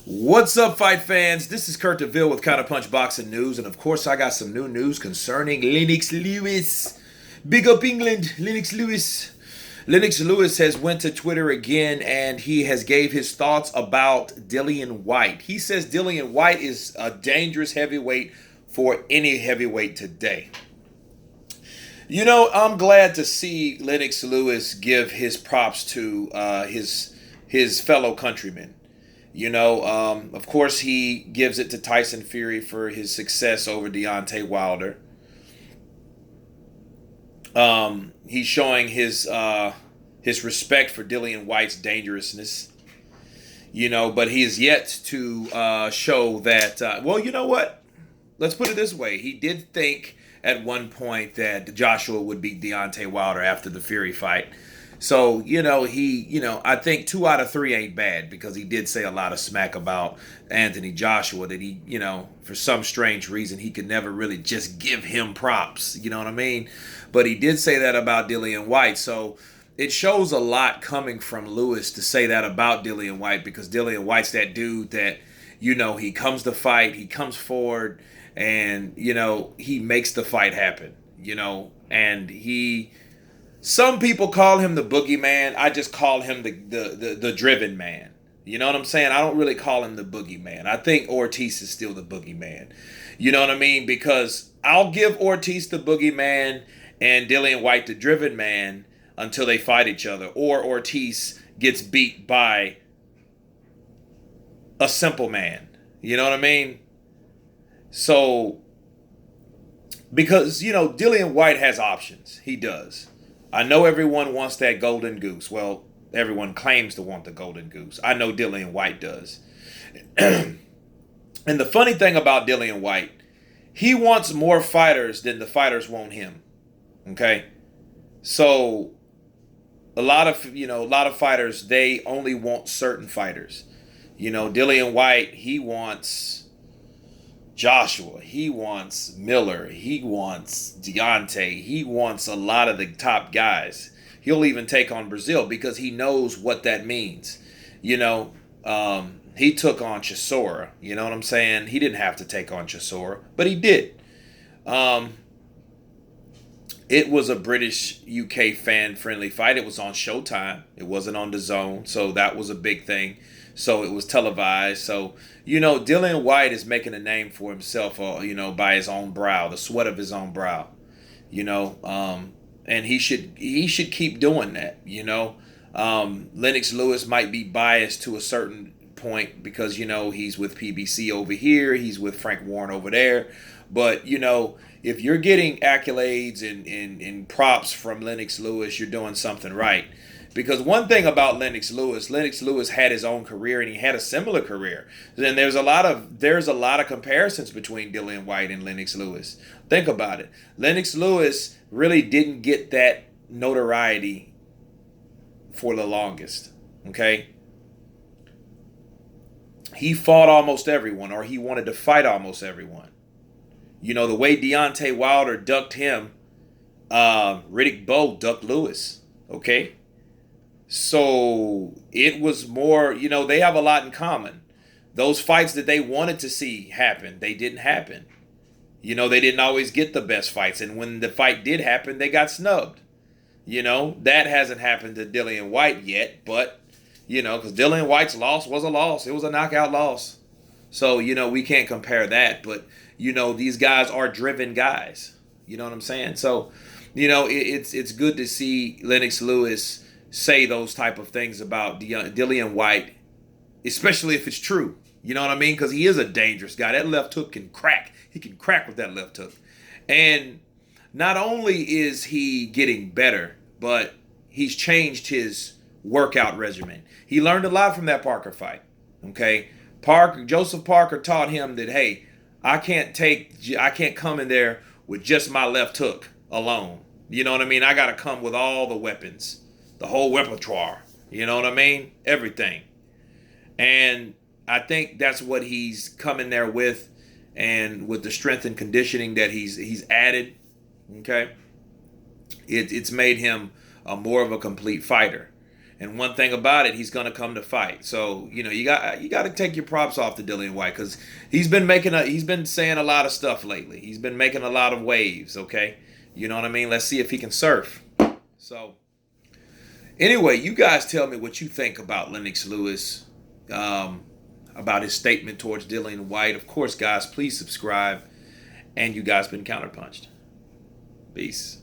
What's up, fight fans? This is Kurt DeVille with Counterpunch Boxing News, and of course, I got some new news concerning Lennox Lewis. Big up England, Lennox Lewis. Lennox Lewis has went to Twitter again, and he has gave his thoughts about Dillian Whyte. He says Dillian Whyte is a dangerous heavyweight for any heavyweight today. You know, I'm glad to see Lennox Lewis give his props to his fellow countrymen. Of course, he gives it to Tyson Fury for his success over Deontay Wilder. He's showing his respect for Dillian Whyte's dangerousness. But he is yet to show that. Well, you know what? Let's put it this way: he did think at one point that Joshua would beat Deontay Wilder after the Fury fight. So, I think 2 out of 3 ain't bad because he did say a lot of smack about Anthony Joshua that he, for some strange reason, he could never really just give him props. You know what I mean? But he did say that about Dillian Whyte. So it shows a lot coming from Lewis to say that about Dillian Whyte because Dillian Whyte's that dude that, he comes to fight, he comes forward, and, he makes the fight happen, and he... Some people call him the boogeyman. I just call him the driven man. You know what I'm saying? I don't really call him the boogeyman. I think Ortiz is still the boogeyman. You know what I mean? Because I'll give Ortiz the boogeyman and Dillian Whyte the driven man until they fight each other. Or Ortiz gets beat by a simple man. You know what I mean? So, because, Dillian Whyte has options. He does. I know everyone wants that golden goose. Well, everyone claims to want the golden goose. I know Dillian Whyte does. And the funny thing about Dillian Whyte, he wants more fighters than the fighters want him. Okay? So a lot of fighters, they only want certain fighters. Dillian Whyte, he wants Joshua, he wants Miller, he wants Deontay, he wants a lot of the top guys. He'll even take on Brazil because he knows what that means. He took on Chisora. You know what I'm saying? He didn't have to take on Chisora, but he did. It was a British UK fan friendly fight. It was on Showtime. It wasn't on DAZN, so that was a big thing. So it was televised. So, Dillian Whyte is making a name for himself, by his own brow, the sweat of his own brow. And he should keep doing that. Lennox Lewis might be biased to a certain point because he's with PBC over here, he's with Frank Warren over there. But if you're getting accolades and props from Lennox Lewis, you're doing something right. Because one thing about Lennox Lewis had his own career and he had a similar career. And there's a lot of comparisons between Dillian Whyte and Lennox Lewis. Think about it. Lennox Lewis really didn't get that notoriety for the longest. Okay? He fought almost everyone, or he wanted to fight almost everyone. The way Deontay Wilder ducked him, Riddick Bowe ducked Lewis. Okay? So it was more, they have a lot in common. Those fights that they wanted to see happen, they didn't happen. They didn't always get the best fights. And when the fight did happen, they got snubbed. That hasn't happened to Dillian Whyte yet. But, because Dillian Whyte's loss was a loss. It was a knockout loss. So, we can't compare that. But, these guys are driven guys. You know what I'm saying? So, it's good to see Lennox Lewis say those type of things about Dillian Whyte, especially if it's true. You know what I mean? Because he is a dangerous guy. That left hook can crack. He can crack with that left hook. And not only is he getting better, but he's changed his workout regimen. He learned a lot from that Parker fight. Okay? Joseph Parker taught him that, hey, I can't come in there with just my left hook alone. You know what I mean? I got to come with all the weapons. The whole repertoire, you know what I mean? Everything. And I think that's what he's coming there with, and with the strength and conditioning that he's added, okay? It's made him more of a complete fighter. And one thing about it, he's gonna come to fight. So you got to take your props off to Dillian Whyte because he's been saying a lot of stuff lately. He's been making a lot of waves. Okay, you know what I mean. Let's see if he can surf. So anyway, you guys tell me what you think about Lennox Lewis, about his statement towards Dillian Whyte. Of course, guys, please subscribe. And you guys been counterpunched. Peace.